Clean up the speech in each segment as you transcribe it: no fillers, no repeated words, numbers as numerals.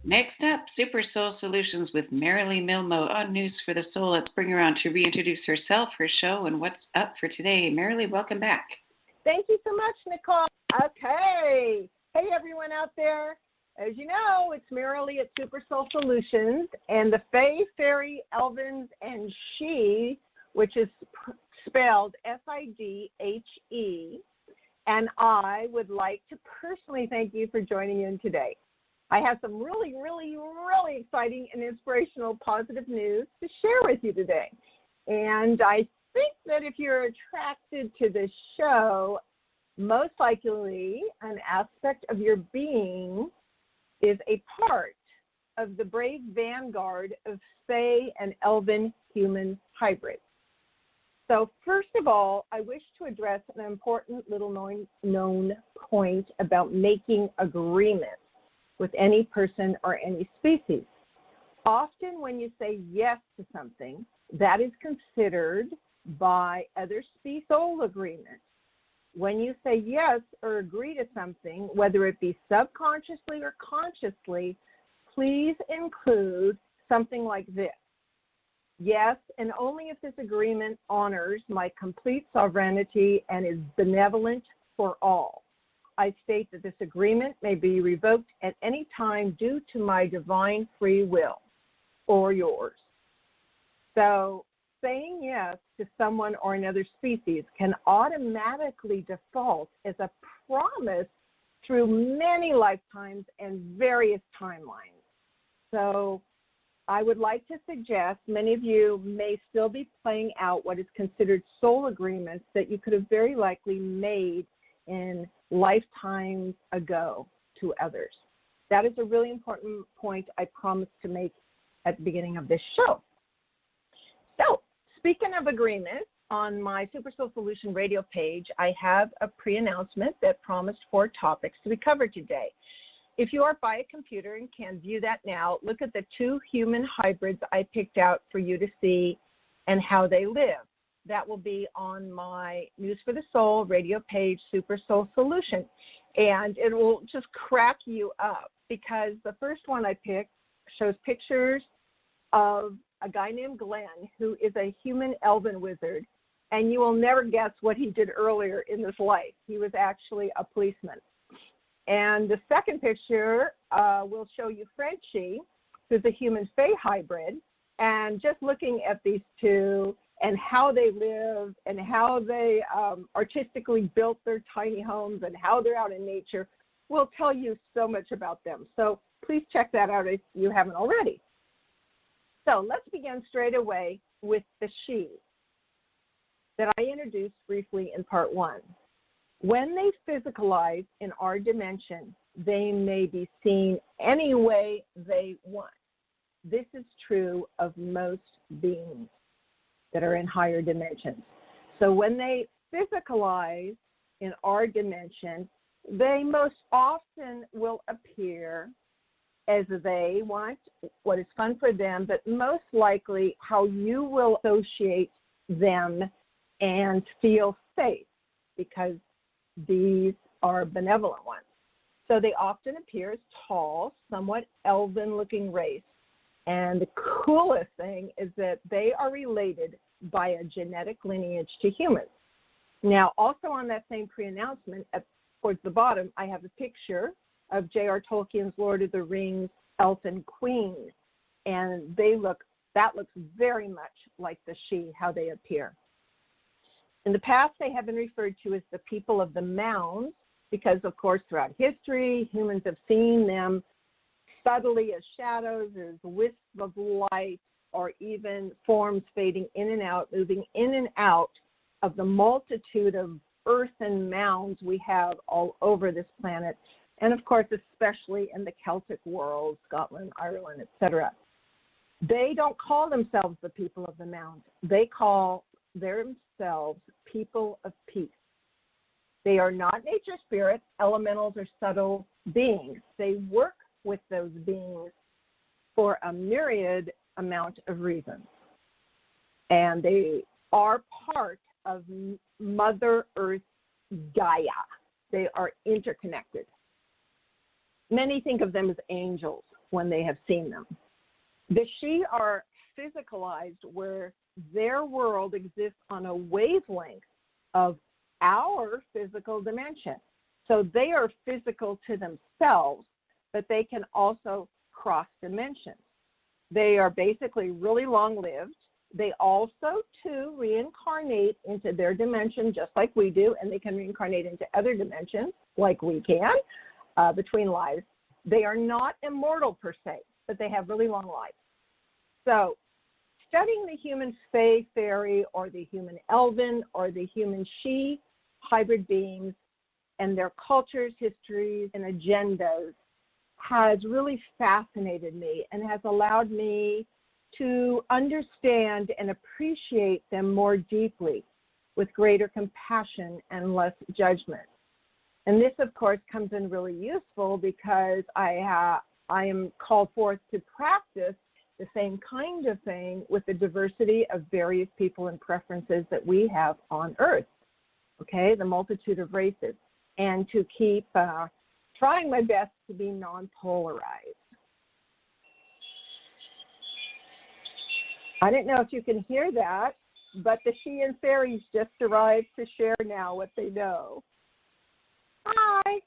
Next up, Super Soul Solutions with Marilyn Milmo on News for the Soul. Let's bring her on to reintroduce herself, her show, and what's up for today. Marilyn, welcome back. Thank you so much, Nicole. Okay. Hey, everyone out there. As you know, it's Marilyn at Super Soul Solutions, and the Fae, Fairy Elvens, and She, which is spelled Sidhe, and I would like to personally thank you for joining in today. I have some really, really, really exciting and inspirational positive news to share with you today. And I think that if you're attracted to this show, most likely an aspect of your being is a part of the brave vanguard of Fae and Elven human hybrids. So first of all, I wish to address an important little known point about making agreements with any person or any species. Often when you say yes to something, that is considered by other species soul agreement. When you say yes or agree to something, whether it be subconsciously or consciously, please include something like this. Yes, and only if this agreement honors my complete sovereignty and is benevolent for all. I state that this agreement may be revoked at any time due to my divine free will or yours. So saying yes to someone or another species can automatically default as a promise through many lifetimes and various timelines. So I would like to suggest many of you may still be playing out what is considered soul agreements that you could have very likely made in lifetimes ago to others. That is a really important point I promised to make at the beginning of this show. So, speaking of agreements, on my Super Soul Solution radio page, I have a pre-announcement that promised 4 topics to be covered today. If you are by a computer and can view that now, look at the 2 human hybrids I picked out for you to see and how they live. That will be on my News for the Soul radio page, Super Soul Solution. And it will just crack you up because the first one I picked shows pictures of a guy named Glenn, who is a Human-Elven wizard. And you will never guess what he did earlier in this life. He was actually a policeman. And the second picture will show you Frenchie, who's a Human-Fae hybrid. And just looking at these 2 and how they live and how they artistically built their tiny homes and how they're out in nature will tell you so much about them. So please check that out if you haven't already. So let's begin straight away with the she that I introduced briefly in part 1. When they physicalize in our dimension, they may be seen any way they want. This is true of most beings that are in higher dimensions. So when they physicalize in our dimension, they most often will appear as they want, what is fun for them, but most likely how you will associate them and feel safe because these are benevolent ones. So they often appear as tall, somewhat elven-looking race. And the coolest thing is that they are related by a genetic lineage to humans. Now, also on that same pre-announcement, towards the bottom, I have a picture of J.R. Tolkien's Lord of the Rings Elfin Queen. And that looks very much like the she, how they appear. In the past, they have been referred to as the people of the mounds because, of course, throughout history, humans have seen them subtly as shadows, as wisps of light, or even forms fading in and out, moving in and out of the multitude of earthen mounds we have all over this planet, and of course, especially in the Celtic world, Scotland, Ireland, etc. They don't call themselves the people of the mounds. They call themselves people of peace. They are not nature spirits, elementals, or subtle beings. They work with those beings for a myriad amount of reasons. And they are part of Mother Earth Gaia. They are interconnected. Many think of them as angels, when they have seen them. The Sidhe are physicalized where their world exists on a wavelength of our physical dimension. So they are physical to themselves, but they can also cross dimensions. They are basically really long-lived. They also, too, reincarnate into their dimension just like we do, and they can reincarnate into other dimensions like we can between lives. They are not immortal per se, but they have really long lives. So studying the Human-Fae fairy or the Human-Elven or the Human-Sidhe hybrid beings and their cultures, histories, and agendas has really fascinated me and has allowed me to understand and appreciate them more deeply with greater compassion and less judgment. And this, of course, comes in really useful because I am called forth to practice the same kind of thing with the diversity of various people and preferences that we have on Earth, okay, the multitude of races, and to keep trying my best to be non-polarized. I don't know if you can hear that, but the Sidhe and Fairies just arrived to share now what they know. Hi.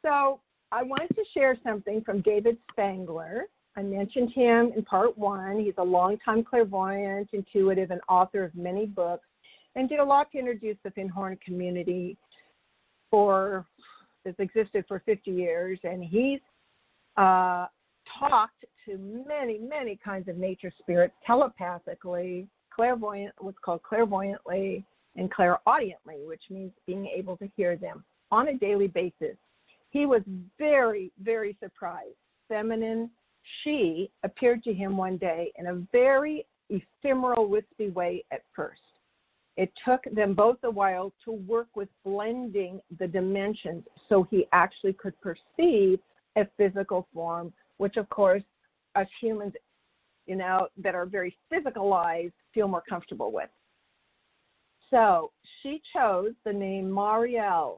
So I wanted to share something from David Spangler. I mentioned him in part 1. He's a longtime clairvoyant, intuitive, and author of many books, and did a lot to introduce the Finhorn community that's existed for 50 years. And he's talked to many, many kinds of nature spirits telepathically, what's called clairvoyantly, and clairaudiently, which means being able to hear them on a daily basis. He was very, very surprised. Feminine Sidhe appeared to him one day in a very ephemeral, wispy way at first. It took them both a while to work with blending the dimensions so he actually could perceive a physical form, which, of course, us humans, that are very physicalized, feel more comfortable with. So she chose the name Marilyn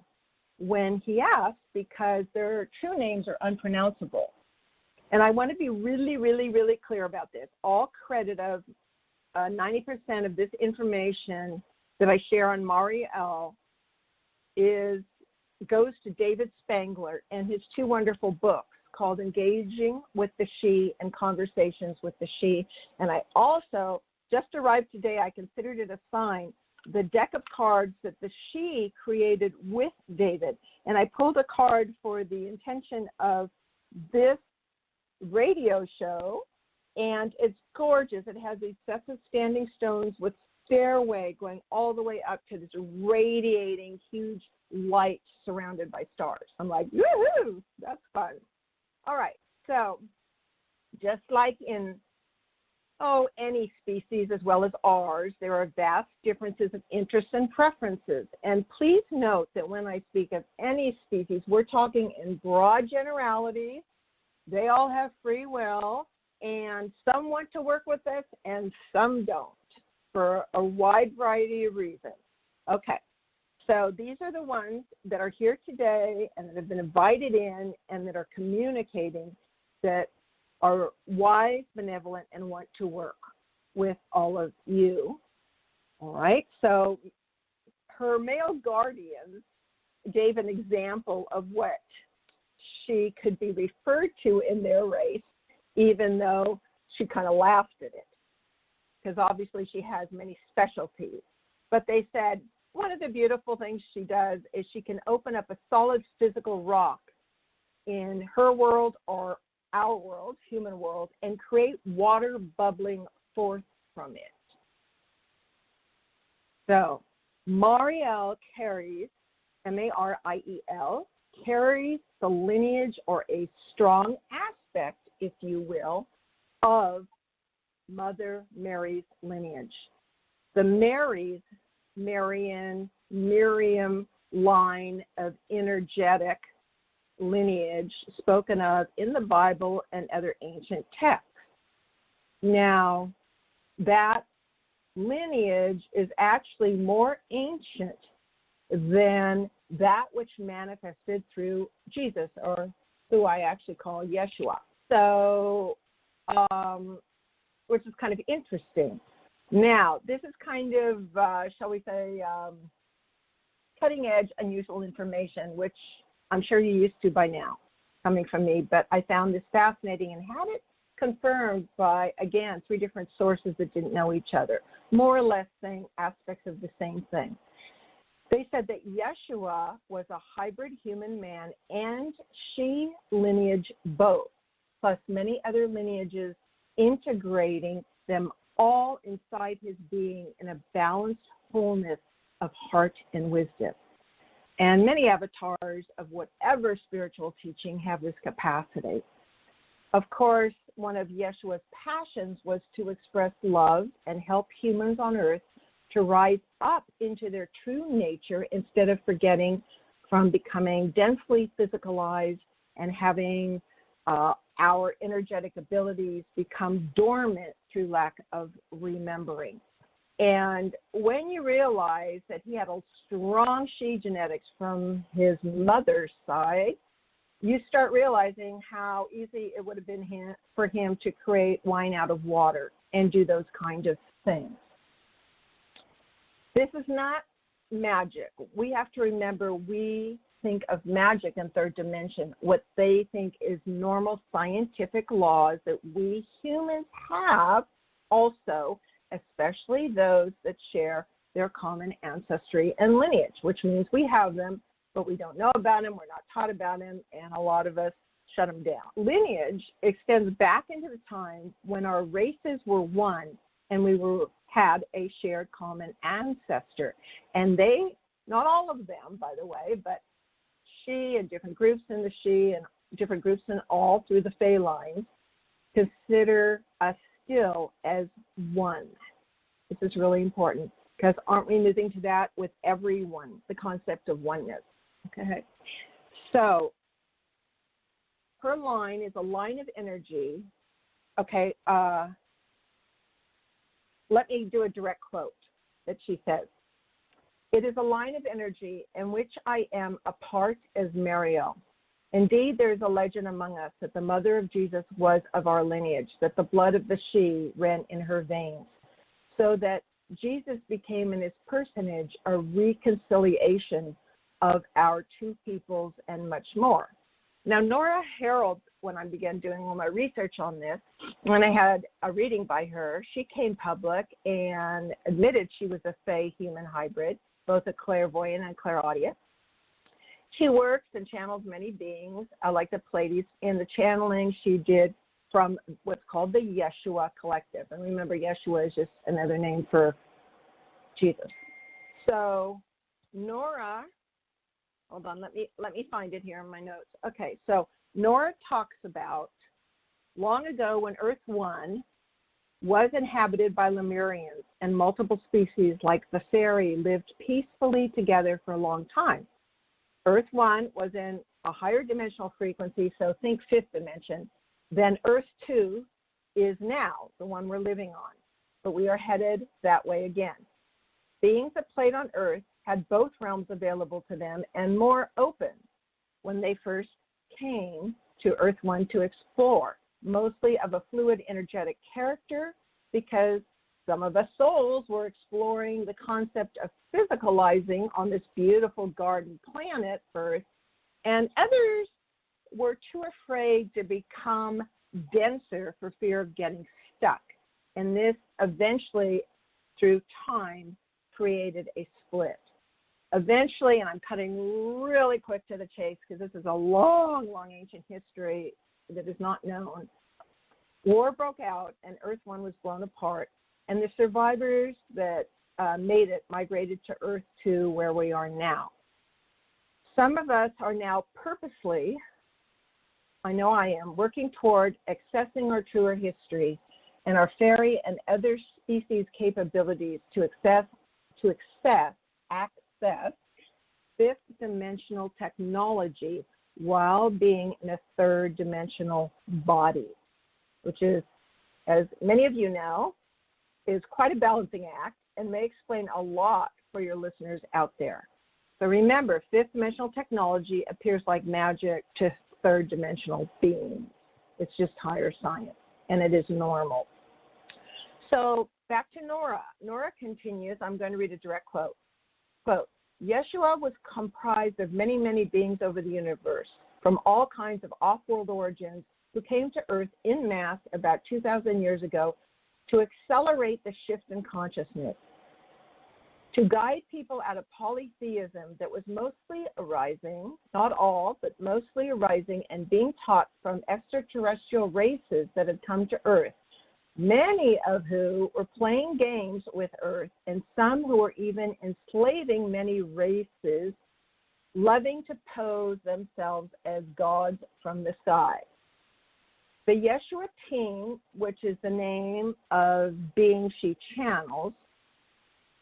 when he asked because their true names are unpronounceable. And I want to be really, really, really clear about this. All credit of 90% of this information that I share on Marilyn goes to David Spangler and his 2 wonderful books called Engaging with the Sidhe and Conversations with the Sidhe. And I also just arrived today, I considered it a sign, the deck of cards that the Sidhe created with David. And I pulled a card for the intention of this radio show, and it's gorgeous. It has these sets of standing stones with stairway going all the way up to this radiating huge light surrounded by stars. I'm like, woohoo, that's fun. All right, so just like in any species as well as ours, there are vast differences of interests and preferences. And please note that when I speak of any species, we're talking in broad generalities. They all have free will, and some want to work with us and some don't for a wide variety of reasons. Okay, so these are the ones that are here today and that have been invited in and that are communicating, that are wise, benevolent, and want to work with all of you. All right, so her male guardians gave an example of what she could be referred to in their race, even though she kind of laughed at it, because obviously she has many specialties. But they said one of the beautiful things she does is she can open up a solid physical rock in her world or our world, human world, and create water bubbling forth from it. So Marilyn carries, Mariel, carries the lineage or a strong aspect, if you will, of Mother Mary's lineage. The Marys, Marian, Miriam line of energetic lineage spoken of in the Bible and other ancient texts. Now, that lineage is actually more ancient than that which manifested through Jesus, or who I actually call Yeshua. So, which is kind of interesting. Now, this is kind of, shall we say, cutting edge, unusual information, which I'm sure you're used to by now, coming from me. But I found this fascinating and had it confirmed by, again, 3 different sources that didn't know each other, more or less saying aspects of the same thing. They said that Yeshua was a hybrid human man and she lineage both, plus many other lineages, integrating them all inside his being in a balanced wholeness of heart and wisdom. And many avatars of whatever spiritual teaching have this capacity. Of course, one of Yeshua's passions was to express love and help humans on earth to rise up into their true nature instead of forgetting from becoming densely physicalized and having our energetic abilities become dormant through lack of remembering. And when you realize that he had a strong she genetics from his mother's side, you start realizing how easy it would have been for him to create wine out of water and do those kind of things. This is not magic. We have to remember we think of magic in third dimension, what they think is normal scientific laws that we humans have also, especially those that share their common ancestry and lineage, which means we have them, but we don't know about them, we're not taught about them, and a lot of us shut them down. Lineage extends back into the time when our races were one and we had a shared common ancestor. And they, not all of them, by the way, but she and different groups in the she and different groups in all through the Fae lines consider us still as one. This is really important because aren't we moving to that with everyone, the concept of oneness? Okay. So her line is a line of energy. Okay. Let me do a direct quote that she says. It is a line of energy in which I am a part as Mariel. Indeed, there is a legend among us that the mother of Jesus was of our lineage, that the blood of the she ran in her veins, so that Jesus became in his personage a reconciliation of our two peoples and much more. Now, Nora Harold, when I began doing all my research on this, when I had a reading by her, she came public and admitted she was a Fae human hybrid, both a clairvoyant and clairaudient. She works and channels many beings, like the Pleiades. In the channeling she did from what's called the Yeshua Collective. And remember, Yeshua is just another name for Jesus. So Nora, hold on, let me find it here in my notes. Okay, so Nora talks about long ago when Earth 1 was inhabited by Lemurians and multiple species like the fairy lived peacefully together for a long time. Earth 1 was in a higher dimensional frequency, so think fifth dimension, than Earth 2 is now, the one we're living on. But we are headed that way again. Beings that played on Earth had both realms available to them and more open when they first came to Earth 1 to explore, mostly of a fluid energetic character, because some of us souls were exploring the concept of physicalizing on this beautiful garden planet Earth, and others were too afraid to become denser for fear of getting stuck. And this eventually, through time, created a split. Eventually, and I'm cutting really quick to the chase because this is a long, long ancient history that is not known, war broke out and Earth 1 was blown apart, and the survivors that made it migrated to Earth 2 where we are now. Some of us are now purposely, I know I am, working toward accessing our truer history and our fairy and other species capabilities to access fifth dimensional technology while being in a third dimensional body, which is, as many of you know, is quite a balancing act and may explain a lot for your listeners out there. So remember, fifth dimensional technology appears like magic to third dimensional beings. It's just higher science, and it is normal. So back to Nora. Nora continues. I'm going to read a direct quote. Quote, Yeshua was comprised of many, many beings over the universe from all kinds of off-world origins who came to Earth in mass about 2,000 years ago to accelerate the shift in consciousness, to guide people out of polytheism that was mostly arising, not all, but mostly arising and being taught from extraterrestrial races that had come to Earth, many of who were playing games with Earth, and some who were even enslaving many races, loving to pose themselves as gods from the sky. The Yeshua team, which is the name of being she channels,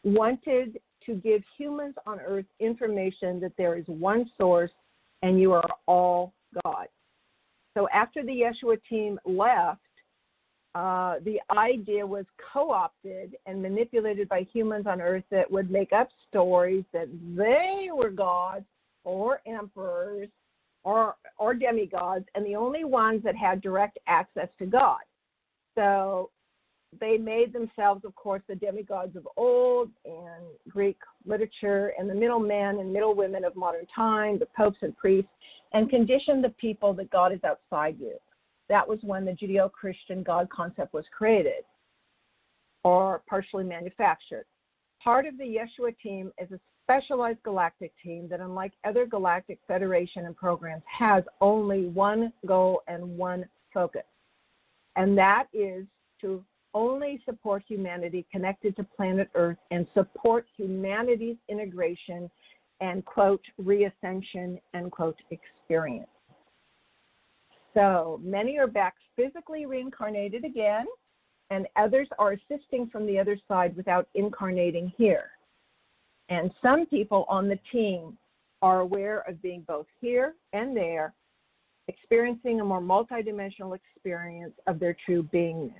wanted to give humans on Earth information that there is one source and you are all God. So after the Yeshua team left, the idea was co-opted and manipulated by humans on Earth that would make up stories that they were gods or emperors or demigods, and the only ones that had direct access to God. So they made themselves, of course, the demigods of old in Greek literature and the middlemen and middlewomen of modern time, the popes and priests, and conditioned the people that God is outside you. That was when the Judeo-Christian God concept was created or partially manufactured. Part of the Yeshua team is a specialized galactic team that, unlike other galactic federation and programs, has only one goal and one focus, and that is to only support humanity connected to planet Earth and support humanity's integration and, quote, reascension, end quote, experience. So many are back physically reincarnated again, and others are assisting from the other side without incarnating here. And some people on the team are aware of being both here and there, experiencing a more multidimensional experience of their true beingness.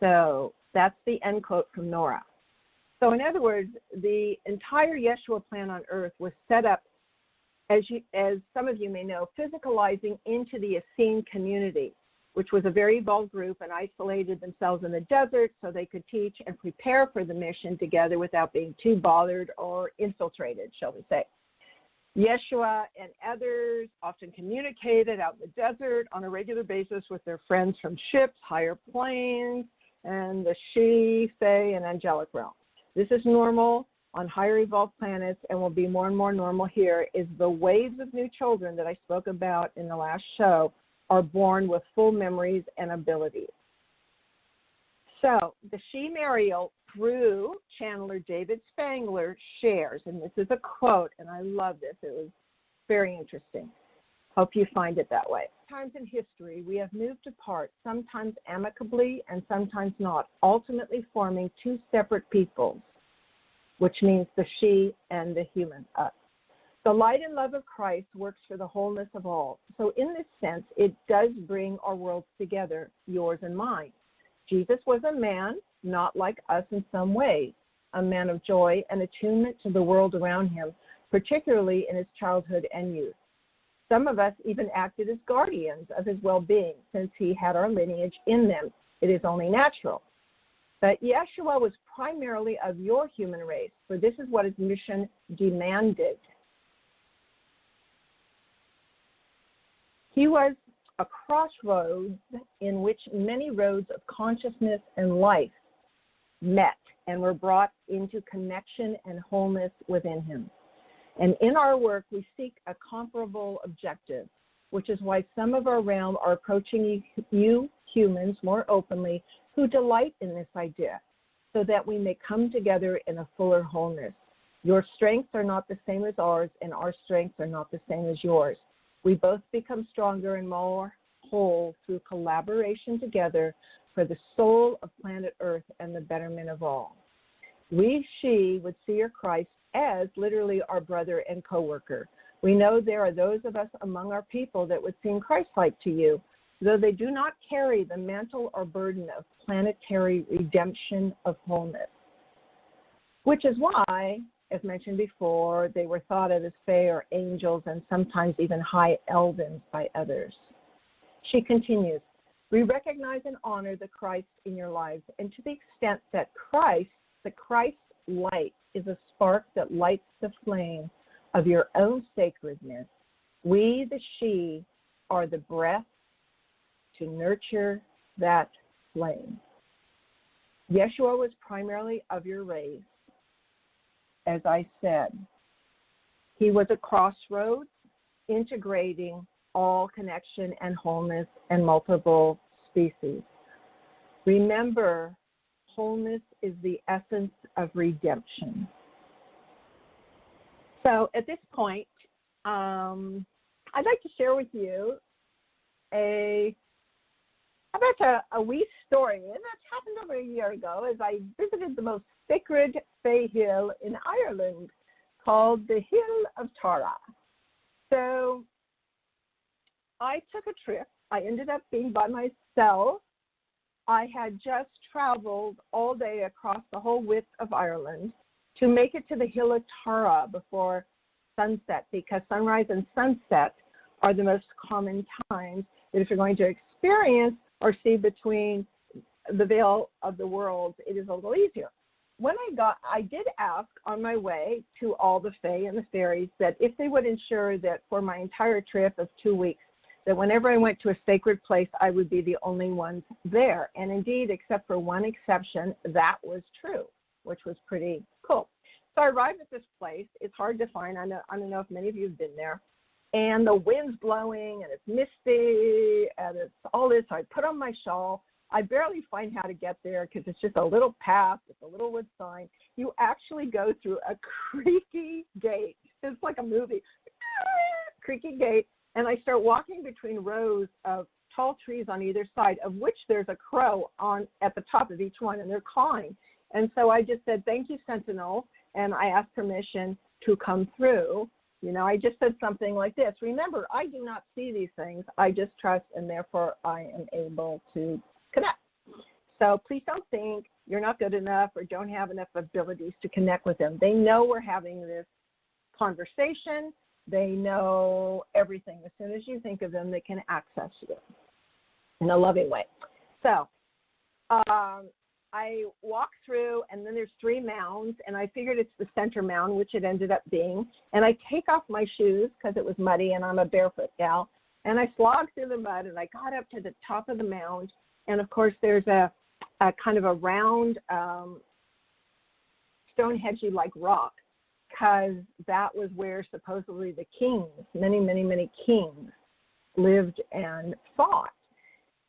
So that's the end quote from Nora. So in other words, the entire Yeshua plan on Earth was set up, as some of you may know, physicalizing into the Essene community, which was a very evolved group and isolated themselves in the desert so they could teach and prepare for the mission together without being too bothered or infiltrated, shall we say. Yeshua and others often communicated out in the desert on a regular basis with their friends from ships, higher planes, and the Sidhe, Fae, and angelic realm. This is normal on higher evolved planets and will be more and more normal here. Is the waves of new children that I spoke about in the last show are born with full memories and abilities. So the She Mariel through channeler David Spangler shares, and this is a quote, and I love this. It was very interesting. Hope you find it that way. Times in history, we have moved apart, sometimes amicably and sometimes not, ultimately forming two separate peoples, which means the she and the human, us. The light and love of Christ works for the wholeness of all. So in this sense, it does bring our worlds together, yours and mine. Jesus was a man, not like us in some ways, a man of joy and attunement to the world around him, particularly in his childhood and youth. Some of us even acted as guardians of his well-being since he had our lineage in them. It is only natural. But Yeshua was primarily of your human race, for this is what his mission demanded. He was a crossroads in which many roads of consciousness and life met and were brought into connection and wholeness within him. And in our work, we seek a comparable objective, which is why some of our realm are approaching you humans more openly who delight in this idea, so that we may come together in a fuller wholeness. Your strengths are not the same as ours, and our strengths are not the same as yours. We both become stronger and more whole through collaboration together for the soul of planet Earth and the betterment of all. She would see your Christ as literally our brother and co-worker. We know there are those of us among our people that would seem Christ-like to you, though they do not carry the mantle or burden of planetary redemption of wholeness, which is why, as mentioned before, they were thought of as fae or angels and sometimes even high elvens by others. She continues, we recognize and honor the Christ in your lives, and to the extent that the Christ light, is a spark that lights the flame of your own sacredness, we, the she, are the breath to nurture that flame. Yeshua was primarily of your race, as I said. He was a crossroads, integrating all connection and wholeness and multiple species. Remember, wholeness is the essence of redemption. So at this point, I'd like to share with you a wee story, and that happened over a year ago as I visited the most sacred Fae hill in Ireland called the Hill of Tara. So I took a trip. I ended up being by myself. I had just traveled all day across the whole width of Ireland to make it to the Hill of Tara before sunset, because sunrise and sunset are the most common times that if you're going to experience or see between the veil of the worlds, it is a little easier. When I did ask on my way to all the Fae and the Fairies that if they would ensure that for my entire trip of 2 weeks, that whenever I went to a sacred place, I would be the only ones there. And indeed, except for one exception, that was true, which was pretty cool. So I arrived at this place. It's hard to find. I don't know if many of you have been there. And the wind's blowing, and it's misty, and it's all this. So I put on my shawl. I barely find how to get there because it's just a little path with a little wood sign. You actually go through a creaky gate. It's like a movie. Creaky gate. And I start walking between rows of tall trees on either side, of which there's a crow at the top of each one, and they're cawing. And so I just said, thank you, Sentinel, and I asked permission to come through. You know, I just said something like this. Remember, I do not see these things. I just trust, and therefore I am able to connect. So please don't think you're not good enough or don't have enough abilities to connect with them. They know we're having this conversation. They know everything. As soon as you think of them, they can access you in a loving way. So I walk through, and then there's 3 mounds, and I figured it's the center mound, which it ended up being. And I take off my shoes because it was muddy, and I'm a barefoot gal. And I slogged through the mud, and I got up to the top of the mound. And, of course, there's a kind of a round Stonehenge-y like rock, because that was where supposedly the kings, many, many, many kings, lived and fought.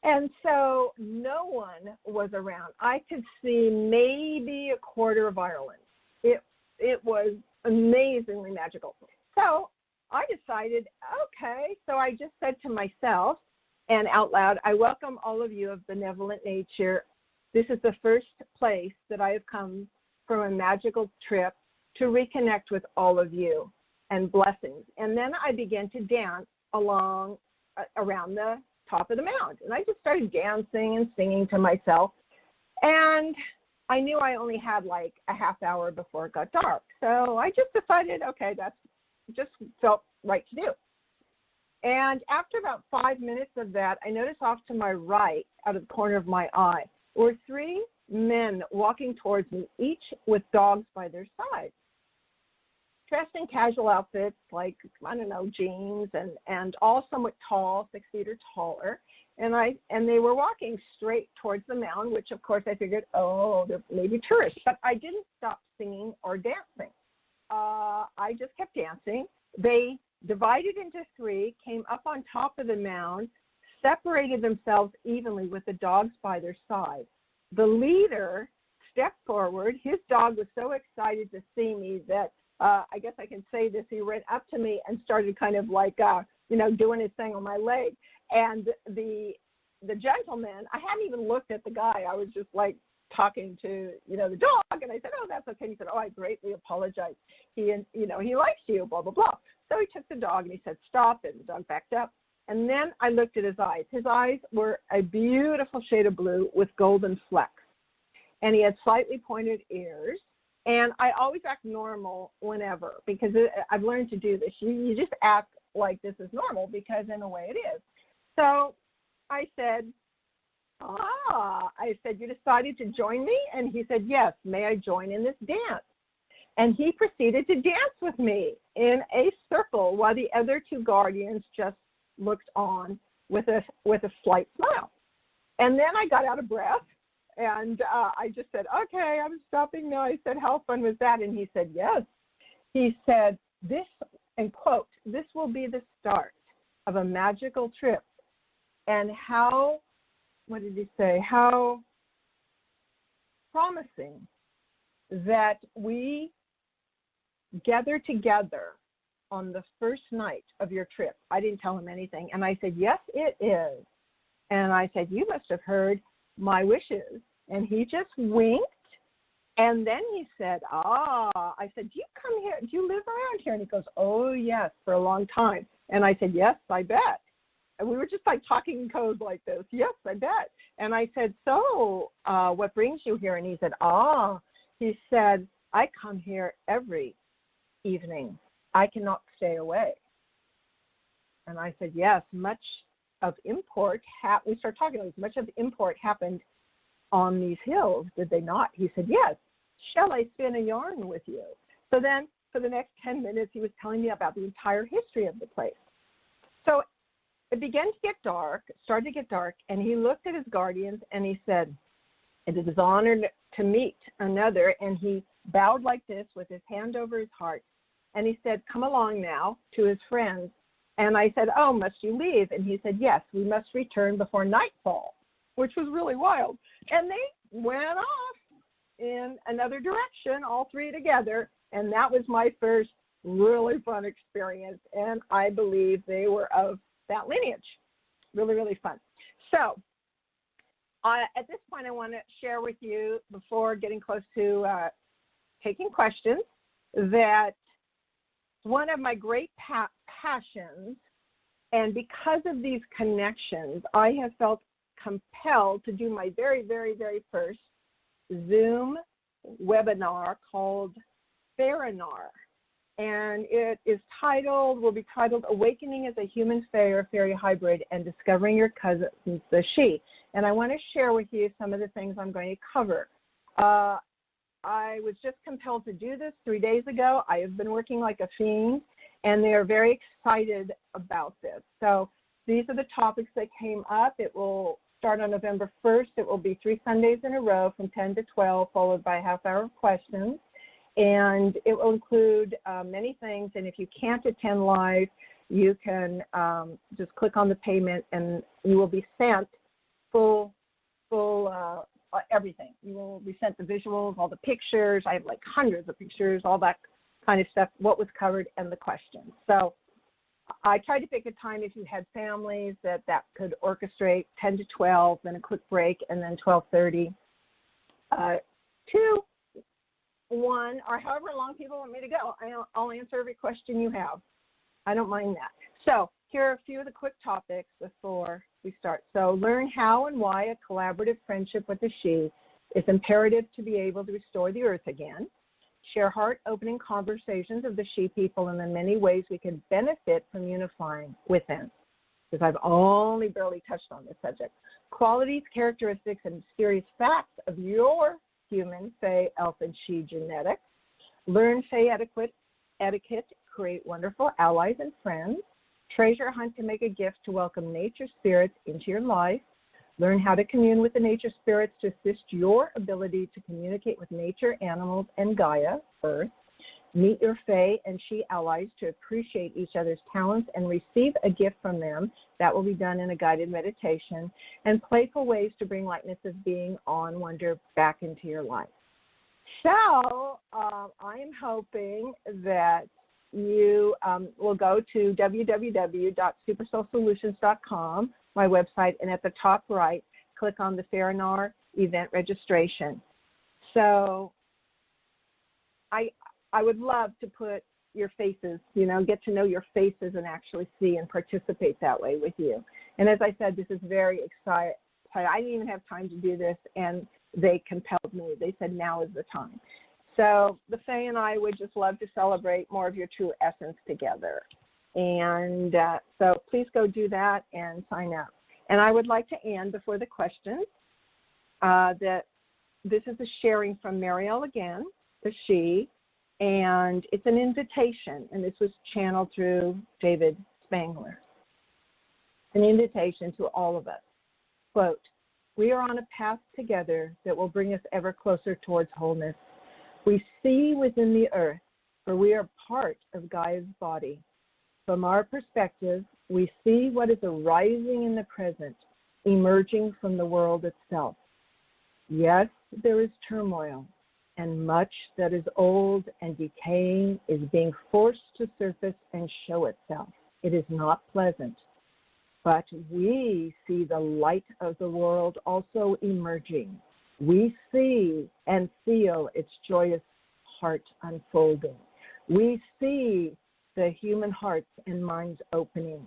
And so no one was around. I could see maybe a quarter of Ireland. It was amazingly magical. So I decided, okay, so I just said to myself and out loud, I welcome all of you of benevolent nature. This is the first place that I have come from a magical trip to reconnect with all of you, and blessings. And then I began to dance around the top of the mound. And I just started dancing and singing to myself. And I knew I only had like a half hour before it got dark. So I just decided, okay, that's just felt right to do. And after about 5 minutes of that, I noticed off to my right, out of the corner of my eye, were 3 men walking towards me, each with dogs by their side, dressed in casual outfits like, I don't know, jeans, and all somewhat tall, 6 feet or taller. And they were walking straight towards the mound, which of course I figured, oh, they're maybe tourists. But I didn't stop singing or dancing. I just kept dancing. They divided into 3, came up on top of the mound, separated themselves evenly with the dogs by their side. The leader stepped forward. His dog was so excited to see me that I guess I can say this, he ran up to me and started kind of like, doing his thing on my leg. And the gentleman, I hadn't even looked at the guy. I was just like talking to, the dog. And I said, oh, that's okay. He said, oh, I greatly apologize. He likes you, blah, blah, blah. So he took the dog and he said, stop. And the dog backed up. And then I looked at his eyes. His eyes were a beautiful shade of blue with golden flecks. And he had slightly pointed ears. And I always act normal whenever, because I've learned to do this. You just act like this is normal, because in a way it is. So I said, I said, you decided to join me? And he said, yes, may I join in this dance? And he proceeded to dance with me in a circle while the other two guardians just looked on with a slight smile. And then I got out of breath, and I just said, okay, I'm stopping now. I said, how fun was that? And he said, yes. He said, this, and quote, this will be the start of a magical trip. And how, what did he say, how promising that we gather together on the first night of your trip. I didn't tell him anything. And I said, yes, it is. And I said, you must have heard my wishes. And he just winked. And then he said, I said, do you come here? Do you live around here? And he goes, oh, yes, for a long time. And I said, yes, I bet. And we were just like talking in code like this. Yes, I bet. And I said, so what brings you here? And he said, he said, I come here every evening. I cannot stay away. And I said, yes, much of import, we started talking about much of import happened on these hills, did they not? He said, yes. Shall I spin a yarn with you? So then for the next 10 minutes, he was telling me about the entire history of the place. So it began to get dark, started to get dark, and he looked at his guardians and he said, it is an honor to meet another. And he bowed like this with his hand over his heart. And he said, come along now, to his friends. And I said, oh, must you leave? And he said, yes, we must return before nightfall, which was really wild. And they went off in another direction, all three together. And that was my first really fun experience. And I believe they were of that lineage. Really, really fun. So at this point, I want to share with you, before getting close to taking questions, that one of my great passions, and because of these connections, I have felt compelled to do my very, very, very first Zoom webinar called Fairynar. And it is will be titled Awakening as a Human-Fae or Fairy Hybrid and Discovering Your Cousins, the She. And I want to share with you some of the things I'm going to cover. I was just compelled to do this 3 days ago. I have been working like a fiend, and they are very excited about this. So these are the topics that came up. It will start on November 1st. It will be 3 Sundays in a row from 10 to 12, followed by a half hour of questions. And it will include many things. And if you can't attend live, you can just click on the payment, and you will be sent full everything. You will be sent the visuals, all the pictures. I have like hundreds of pictures, all that kind of stuff, what was covered, and the questions. So I tried to pick a time if you had families that could orchestrate 10 to 12, then a quick break, and then 12:30 to 1, or however long people want me to go. I'll answer every question you have. I don't mind that. So here are a few of the quick topics before we start. So learn how and why a collaborative friendship with the She is imperative to be able to restore the earth again. Share heart-opening conversations of the She people and the many ways we can benefit from unifying within, because I've only barely touched on this subject. Qualities, characteristics, and mysterious facts of your Human-Fae, Elven, She genetics. Learn Fae etiquette, create wonderful allies and friends. Treasure hunt to make a gift to welcome nature spirits into your life. Learn how to commune with the nature spirits to assist your ability to communicate with nature, animals, and Gaia, Earth. Meet your Fae and She allies to appreciate each other's talents and receive a gift from them. That will be done in a guided meditation. And playful ways to bring lightness of being, awe, and wonder back into your life. So I am hoping that you will go to www.supersoulsolutions.com, my website, and at the top right, click on the Fairynar event registration. So I would love to put your faces, get to know your faces and actually see and participate that way with you. And as I said, this is very exciting. I didn't even have time to do this, and they compelled me. They said now is the time. So the Fae and I would just love to celebrate more of your true essence together. And so please go do that and sign up. And I would like to end before the questions that this is a sharing from Mariel again, the she, and it's an invitation, and this was channeled through David Spangler. An invitation to all of us. Quote, we are on a path together that will bring us ever closer towards wholeness. We see within the earth, for we are part of Gaia's body. From our perspective, we see what is arising in the present, emerging from the world itself. Yes, there is turmoil, and much that is old and decaying is being forced to surface and show itself. It is not pleasant. But we see the light of the world also emerging. We see and feel its joyous heart unfolding. We see the human hearts and minds opening.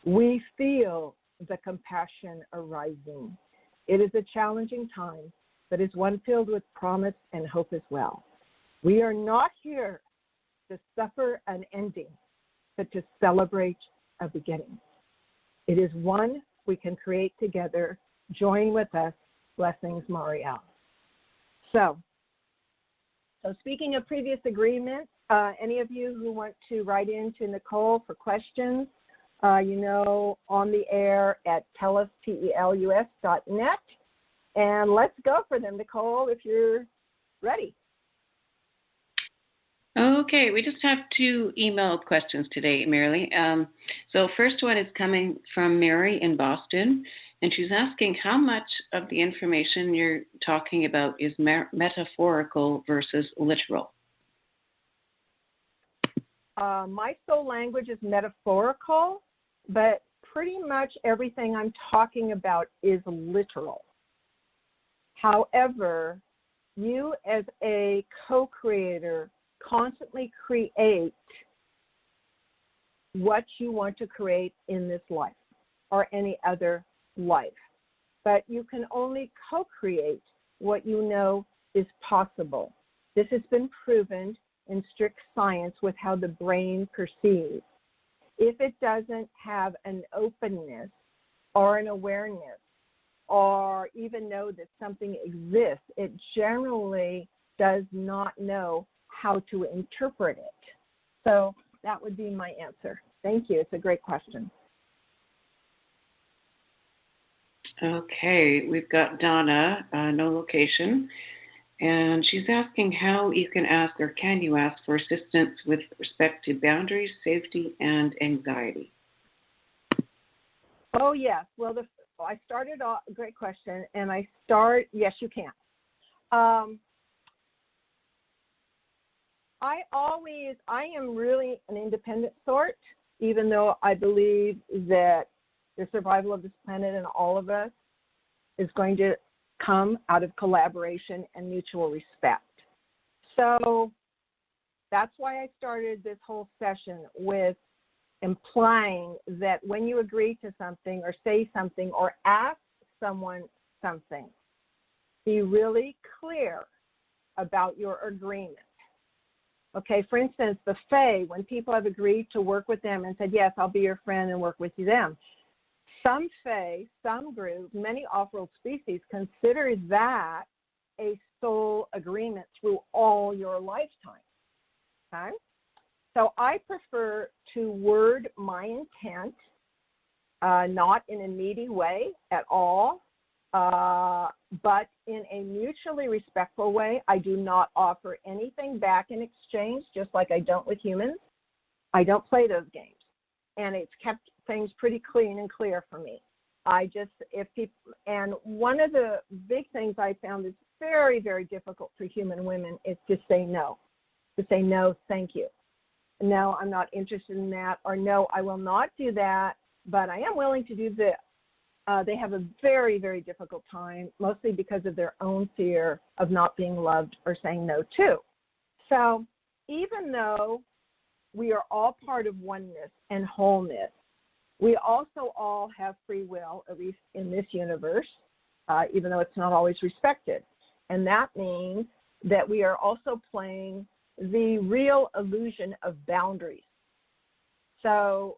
We feel the compassion arising. It is a challenging time, but is one filled with promise and hope as well. We are not here to suffer an ending, but to celebrate a beginning. It is one we can create together. Join with us. Blessings, Mariel. So speaking of previous agreements, any of you who want to write in to Nicole for questions, on the air at telus.net. And let's go for them, Nicole, if you're ready. Okay, we just have 2 email questions today, Marilyn. So first one is coming from Mary in Boston, and she's asking how much of the information you're talking about is metaphorical versus literal. My soul language is metaphorical, but pretty much everything I'm talking about is literal. However, you as a co-creator constantly create what you want to create in this life or any other life. But you can only co-create what you know is possible. This has been proven in strict science with how the brain perceives. If it doesn't have an openness or an awareness or even know that something exists, it generally does not know how to interpret it. So that would be my answer. Thank you. It's a great question. Okay, we've got Donna, no location, and she's asking how you can ask or can you ask for assistance with respect to boundaries, safety, and anxiety. Oh, yes. Well, I started off, great question, and yes, you can. I am really an independent sort, even though I believe that the survival of this planet and all of us is going to come out of collaboration and mutual respect. So that's why I started this whole session with implying that when you agree to something or say something or ask someone something, be really clear about your agreement. Okay, for instance, the Fae, when people have agreed to work with them and said, yes, I'll be your friend and work with them, some Fae, some groups, many off-world species consider that a soul agreement through all your lifetime. Okay? So I prefer to word my intent, not in a needy way at all, but in a mutually respectful way. I do not offer anything back in exchange, just like I don't with humans. I don't play those games. And it's kept things pretty clean and clear for me. And one of the big things I found is very, very difficult for human women is to say no. To say no, thank you. No, I'm not interested in that. Or no, I will not do that, but I am willing to do this. They have a very, very difficult time, mostly because of their own fear of not being loved or saying no to. So even though we are all part of oneness and wholeness, we also all have free will, at least in this universe, even though it's not always respected. And that means that we are also playing the real illusion of boundaries. So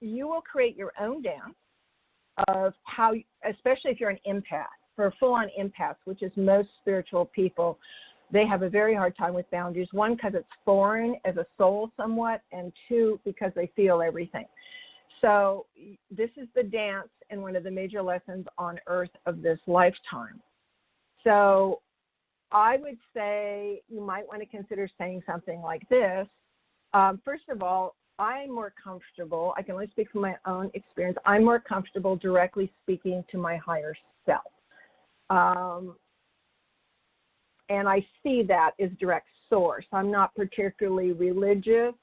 you will create your own dance. of how, especially if you're an empath, for a full-on empath, which is most spiritual people, they have a very hard time with boundaries. One, because it's foreign as a soul somewhat, and two, because they feel everything. So this is the dance and one of the major lessons on earth of this lifetime. So I would say you might want to consider saying something like this. First of all, I'm more comfortable, I can only speak from my own experience, I'm more comfortable directly speaking to my higher self. And I see that as direct source. I'm not particularly religious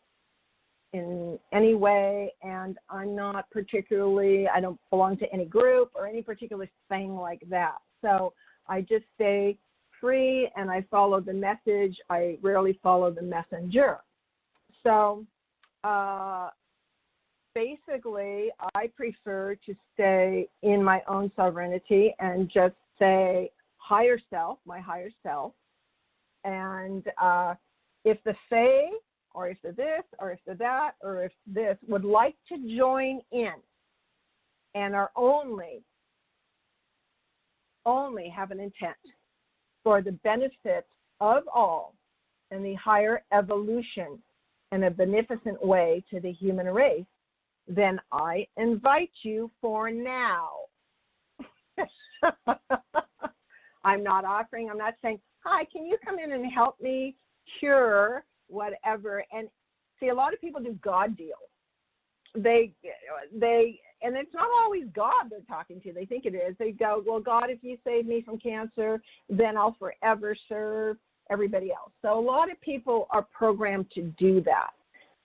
in any way, and I'm not particularly, I don't belong to any group or any particular thing like that. So I just stay free and I follow the message. I rarely follow the messenger. So basically, I prefer to stay in my own sovereignty and just say higher self, my higher self. And if the Fae, or if the this, or if the that, or if this would like to join in and are only have an intent for the benefit of all and the higher evolution in a beneficent way to the human race, then I invite you for now. I'm not offering, I'm not saying, hi, can you come in and help me cure whatever? And see, a lot of people do God deals. They, and it's not always God they're talking to. They think it is. They go, well, God, if you save me from cancer, then I'll forever serve everybody else. So a lot of people are programmed to do that.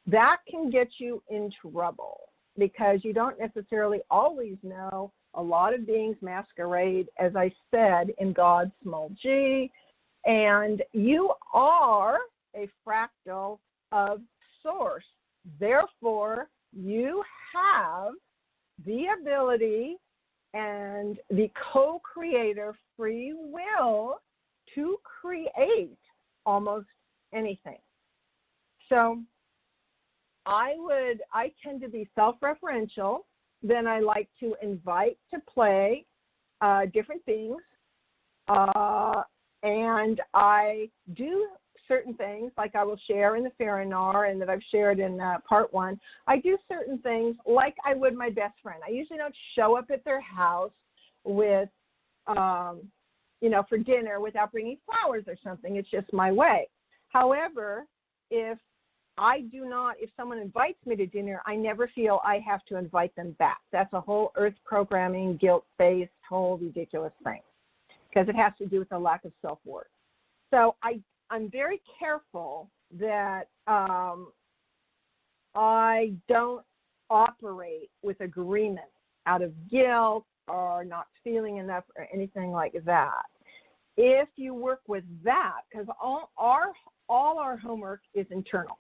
That can get you in trouble because you don't necessarily always know. A lot of beings masquerade, as I said, in God's small g, and you are a fractal of source. Therefore, you have the ability and the co-creator free will to create almost anything. So I tend to be self-referential. Then I like to invite to play different beings. And I do certain things, like I will share in the Fairy and that I've shared in part 1. I do certain things like I would my best friend. I usually don't show up at their house with, for dinner without bringing flowers or something. It's just my way. However, if someone invites me to dinner, I never feel I have to invite them back. That's a whole earth programming, guilt-based, whole ridiculous thing because it has to do with the lack of self-worth. So I'm very careful that I don't operate with agreement out of guilt or not feeling enough or anything like that. If you work with that, because all our homework is internal.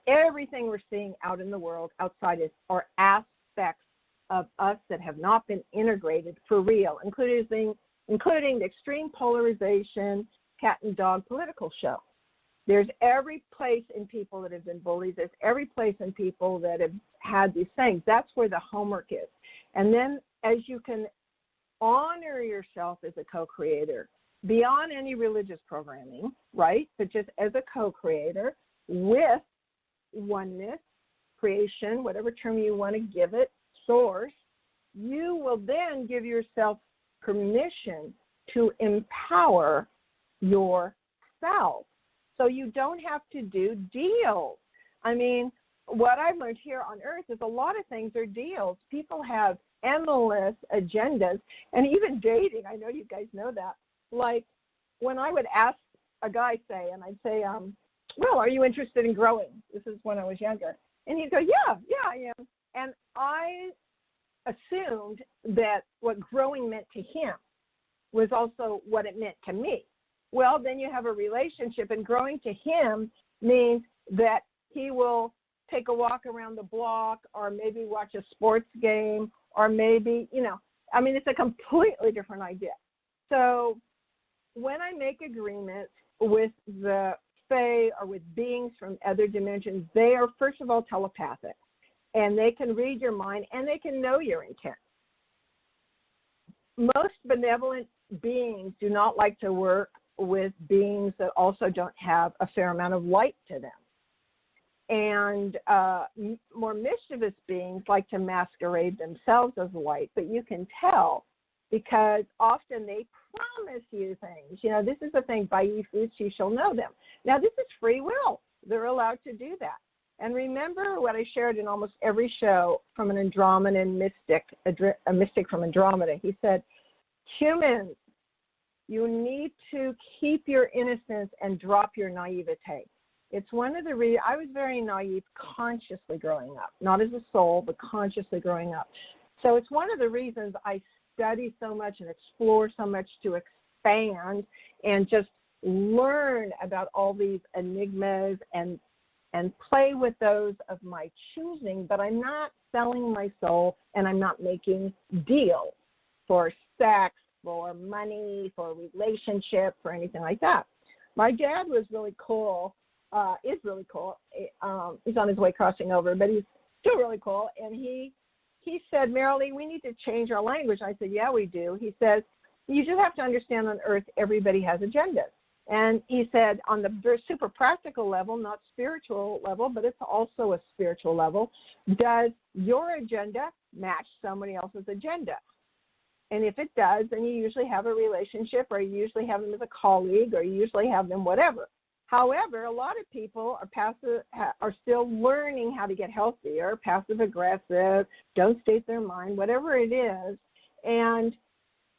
Everything we're seeing out in the world outside are aspects of us that have not been integrated for real, including the extreme polarization, cat and dog political show. There's every place in people that have been bullied. There's every place in people that have had these things. That's where the homework is. And then as you can honor yourself as a co-creator, beyond any religious programming, right, but just as a co-creator with oneness, creation, whatever term you want to give it, source, you will then give yourself permission to empower yourself. So you don't have to do deals. I mean, what I've learned here on Earth is a lot of things are deals. People have endless agendas, and even dating, I know you guys know that. Like when I would ask a guy, and I'd say, well, are you interested in growing? This is when I was younger. And he'd go, yeah, I am. And I assumed that what growing meant to him was also what it meant to me. Well, then you have a relationship, and growing to him means that he will take a walk around the block or maybe watch a sports game or maybe, it's a completely different idea. So when I make agreements with the Fae or with beings from other dimensions, they are, first of all, telepathic, and they can read your mind, and they can know your intent. most benevolent beings do not like to work with beings that also don't have a fair amount of light to them. And more mischievous beings like to masquerade themselves as light, but you can tell because often they promise you things. You know, this is the thing, by ye fruits you shall know them. Now, this is free will. They're allowed to do that. And remember what I shared in almost every show from an Andromedan mystic, a mystic from Andromeda. He said, humans, you need to keep your innocence and drop your naivete. It's one of the reasons I was very naive consciously growing up, not as a soul, but consciously growing up. So it's one of the reasons I study so much and explore so much to expand and just learn about all these enigmas and play with those of my choosing, but I'm not selling my soul and I'm not making deals for sex, for money, for relationship, for anything like that. My dad was really cool. Is really cool. He's on his way crossing over, but he's still really cool. And he said, Marilyn, we need to change our language. I said, yeah, we do. He says, you just have to understand on Earth, everybody has agendas. And he said, on the super practical level, not spiritual level, but it's also a spiritual level, does your agenda match somebody else's agenda? And if it does, then you usually have a relationship, or you usually have them as a colleague, or you usually have them whatever. However, a lot of people are still learning how to get healthier, passive-aggressive, don't state their mind, whatever it is, and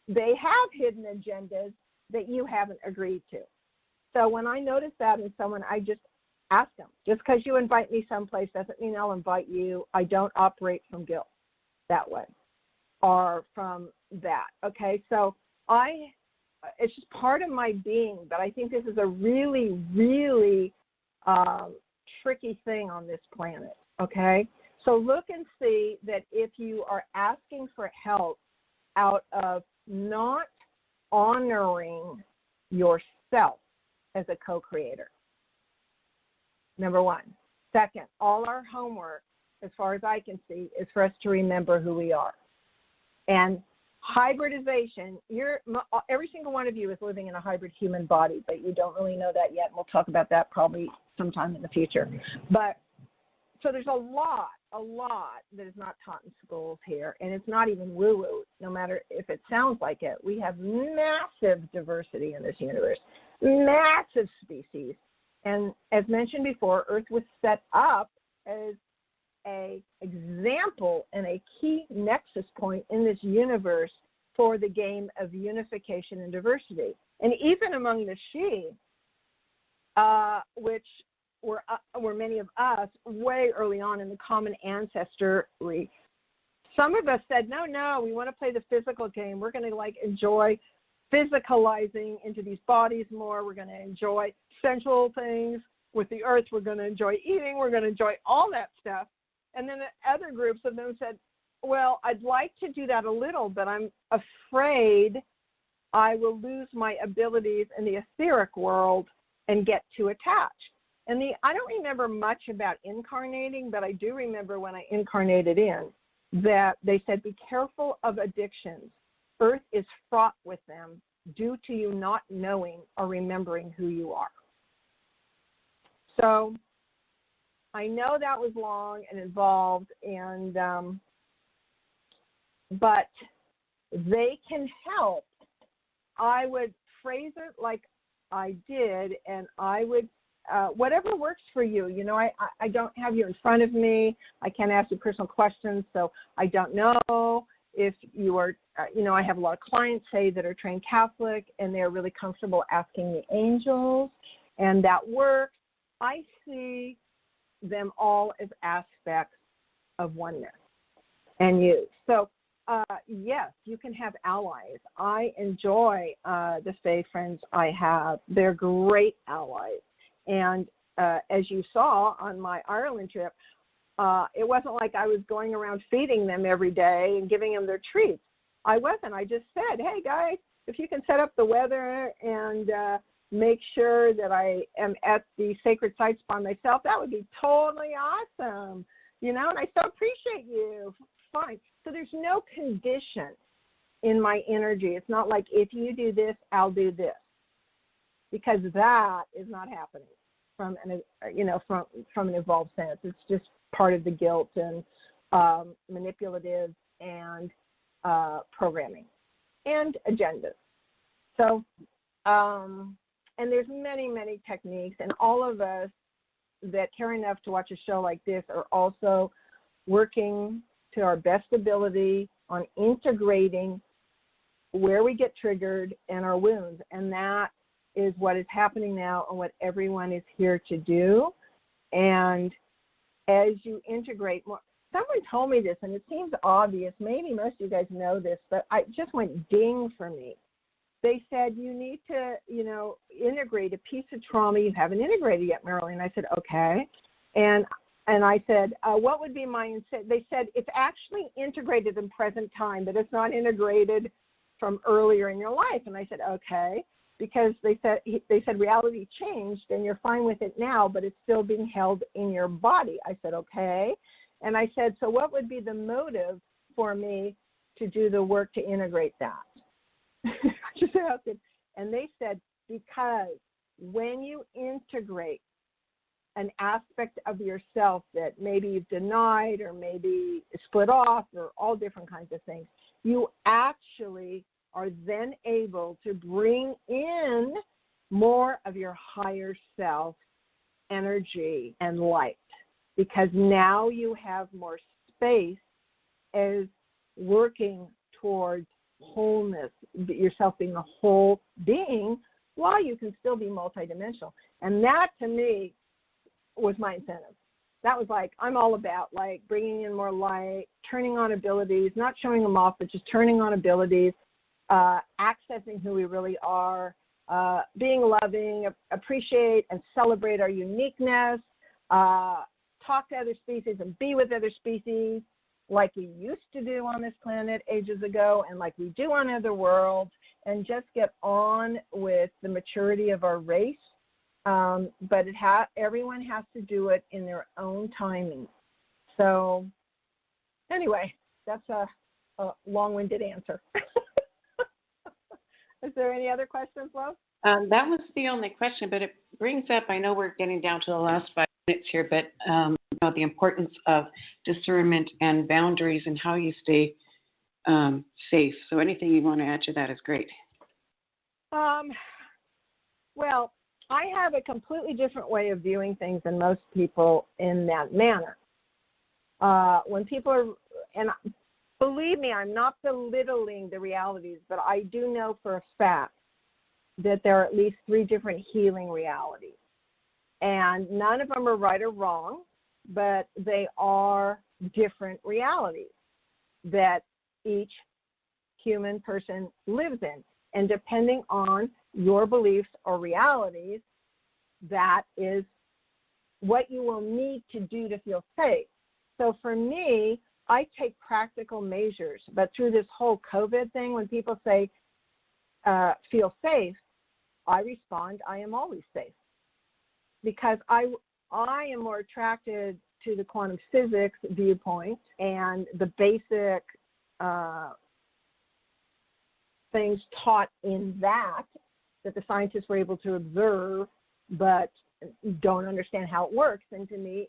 they have hidden agendas that you haven't agreed to. So when I notice that in someone, I just ask them. Just because you invite me someplace doesn't mean I'll invite you. I don't operate from guilt that way or from that, okay? So it's just part of my being, but I think this is a really, really tricky thing on this planet, okay? So look and see that if you are asking for help out of not honoring yourself as a co-creator, number one. Second, all our homework, as far as I can see, is for us to remember who we are. And hybridization, every single one of you is living in a hybrid human body, but you don't really know that yet. And we'll talk about that probably sometime in the future. But so there's a lot that is not taught in schools here, and it's not even woo-woo, no matter if it sounds like it. We have massive diversity in this universe, massive species. And as mentioned before, Earth was set up as an example and a key nexus point in this universe for the game of unification and diversity. And even among the Sidhe, which were many of us way early on in the common ancestry, some of us said, no, we want to play the physical game. We're going to enjoy physicalizing into these bodies more. We're going to enjoy sensual things with the earth. We're going to enjoy eating. We're going to enjoy all that stuff. And then the other groups of them said, well, I'd like to do that a little, but I'm afraid I will lose my abilities in the etheric world and get too attached. And I don't remember much about incarnating, but I do remember when I incarnated in that they said, be careful of addictions. Earth is fraught with them due to you not knowing or remembering who you are. So I know that was long and involved, and but they can help. I would phrase it like I did, and I would, whatever works for you. You know, I don't have you in front of me. I can't ask you personal questions, so I don't know if you are, I have a lot of clients, say, that are trained Catholic, and they're really comfortable asking the angels, and that works. I see them all as aspects of oneness and you. So, yes, you can have allies. I enjoy the Fae friends I have. They're great allies. And as you saw on my Ireland trip, it wasn't like I was going around feeding them every day and giving them their treats. I wasn't. I just said, hey, guys, if you can set up the weather and make sure that I am at the sacred sites by myself, that would be totally awesome, and I so appreciate you. Fine. So there's no condition. in my energy. It's not like if you do this, I'll do this, because that is not happening from an evolved sense. It's just part of the guilt and manipulative and programming and agendas. So, and there's many, many techniques, and all of us that care enough to watch a show like this are also working to our best ability on integrating where we get triggered and our wounds. And that is what is happening now and what everyone is here to do. And as you integrate more, someone told me this, and it seems obvious. Maybe most of you guys know this, but it just went ding for me. They said, you need to, integrate a piece of trauma you haven't integrated yet, Marilyn. And I said, okay. And I said, what would be they said, it's actually integrated in present time, but it's not integrated from earlier in your life. And I said, okay, because they said reality changed and you're fine with it now, but it's still being held in your body. I said, okay. And I said, so what would be the motive for me to do the work to integrate that? And they said, because when you integrate an aspect of yourself that maybe you've denied or maybe split off or all different kinds of things, you actually are then able to bring in more of your higher self energy and light, because now you have more space as working towards wholeness, yourself being a whole being, while you can still be multidimensional. And that, to me, was my incentive. That was like, I'm all about like bringing in more light, turning on abilities, not showing them off, but just turning on abilities, accessing who we really are, being loving, appreciate and celebrate our uniqueness, talk to other species and be with other species like we used to do on this planet ages ago and like we do on other worlds, and just get on with the maturity of our race. But everyone has to do it in their own timing. So anyway, that's a long-winded answer. Is there any other questions, Love? That was the only question, but it brings up, I know we're getting down to the last 5 minutes here, but about the importance of discernment and boundaries and how you stay safe. So anything you want to add to that is great. Well, I have a completely different way of viewing things than most people in that manner. When people are, and believe me, I'm not belittling the realities, but I do know for a fact that there are at least 3 different healing realities. And none of them are right or wrong, but they are different realities that each human person lives in. And depending on your beliefs or realities, that is what you will need to do to feel safe. So for me, I take practical measures. But through this whole COVID thing, when people say, feel safe, I respond, I am always safe. Because I am more attracted to the quantum physics viewpoint and the basic things taught in that the scientists were able to observe but don't understand how it works. And to me,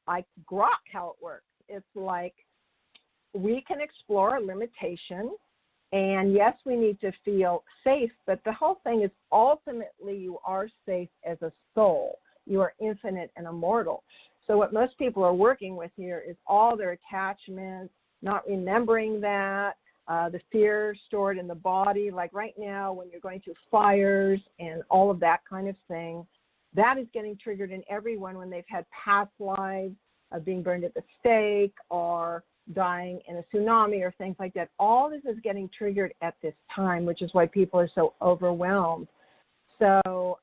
I grok how it works. It's like we can explore our limitations, and yes, we need to feel safe, but the whole thing is ultimately you are safe as a soul. You are infinite and immortal. So what most people are working with here is all their attachments, not remembering that, the fear stored in the body, like right now when you're going through fires and all of that kind of thing, that is getting triggered in everyone when they've had past lives of being burned at the stake or dying in a tsunami or things like that. All this is getting triggered at this time, which is why people are so overwhelmed. So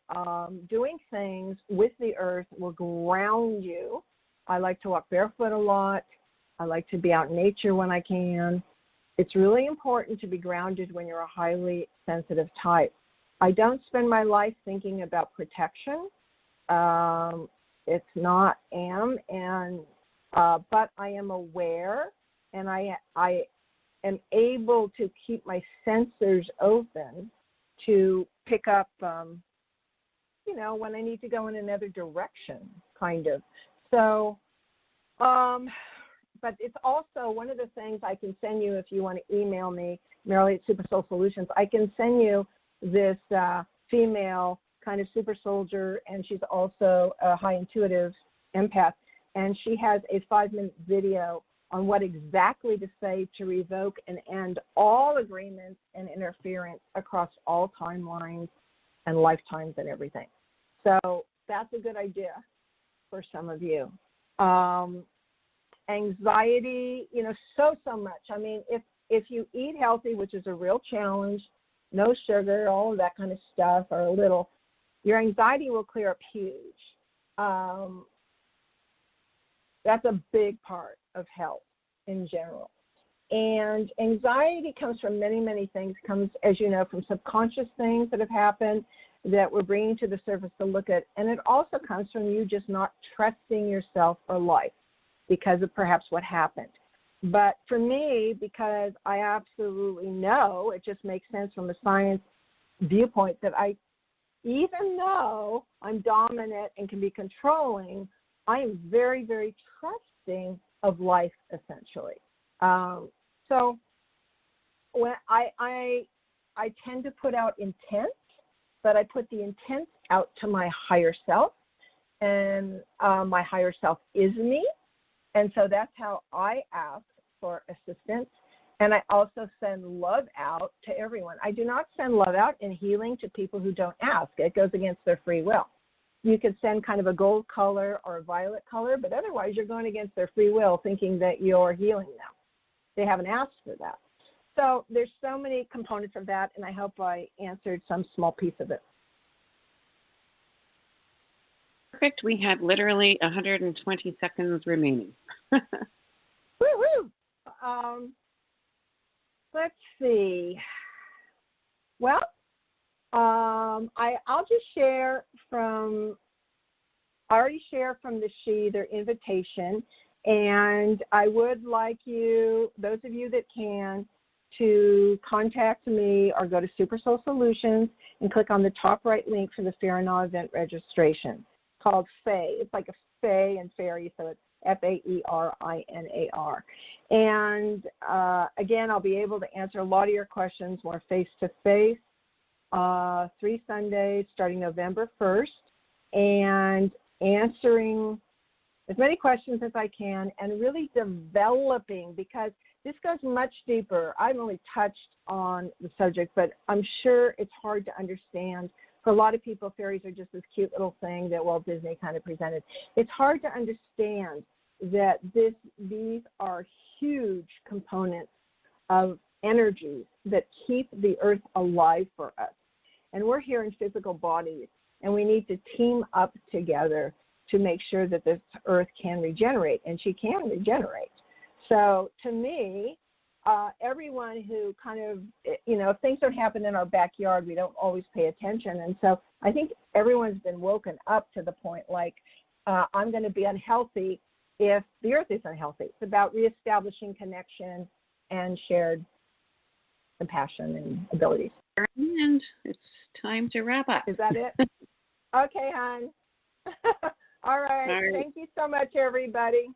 doing things with the earth will ground you. I like to walk barefoot a lot. I like to be out in nature when I can. It's really important to be grounded when you're a highly sensitive type. I don't spend my life thinking about protection. It's not but I am aware, and I am able to keep my sensors open to pick up, when I need to go in another direction, kind of. So, but it's also one of the things I can send you if you want to email me, Marilyn at Super Soul Solutions. I can send you this female kind of super soldier, and she's also a high intuitive empath, and she has a 5-minute video on what exactly to say to revoke and end all agreements and interference across all timelines and lifetimes and everything. So that's a good idea for some of you. Anxiety, so much. I mean, if you eat healthy, which is a real challenge, no sugar, all of that kind of stuff, or a little, your anxiety will clear up huge. That's a big part of health in general. And anxiety comes from many, many things. Comes, as you know, from subconscious things that have happened that we're bringing to the surface to look at. And it also comes from you just not trusting yourself or life because of perhaps what happened. But for me, because I absolutely know, it just makes sense from a science viewpoint that even though I'm dominant and can be controlling, I am very, very trusting of life, essentially. So when I tend to put out intent, but I put the intent out to my higher self, and my higher self is me. And so that's how I ask for assistance. And I also send love out to everyone. I do not send love out in healing to people who don't ask. It goes against their free will. You could send kind of a gold color or a violet color, but otherwise you're going against their free will thinking that you're healing them. They haven't asked for that. So there's so many components of that, and I hope I answered some small piece of it. Perfect. We have literally 120 seconds remaining. Woo-hoo! Let's see. Well, I'll just share from, I already shared from the their invitation, and I would like you, those of you that can, to contact me or go to Super Soul Solutions and click on the top right link for the Fairy event registration called Fae. It's like a Fae and Fairy, so it's F-A-E-R-I-N-A-R. And again, I'll be able to answer a lot of your questions more face-to-face, 3 Sundays starting November 1st, and answering as many questions as I can and really developing, because this goes much deeper. I've only touched on the subject, but I'm sure it's hard to understand. For a lot of people, fairies are just this cute little thing that Walt Disney kind of presented. It's hard to understand that these are huge components of energies that keep the earth alive for us. And we're here in physical bodies, and we need to team up together to make sure that this earth can regenerate, and she can regenerate. So to me, everyone who kind of, if things don't happen in our backyard, we don't always pay attention. And so I think everyone's been woken up to the point like, I'm going to be unhealthy if the earth is unhealthy. It's about reestablishing connection and shared compassion and abilities. And it's time to wrap up. Is that it? Okay, hon. All right. Thank you so much, everybody.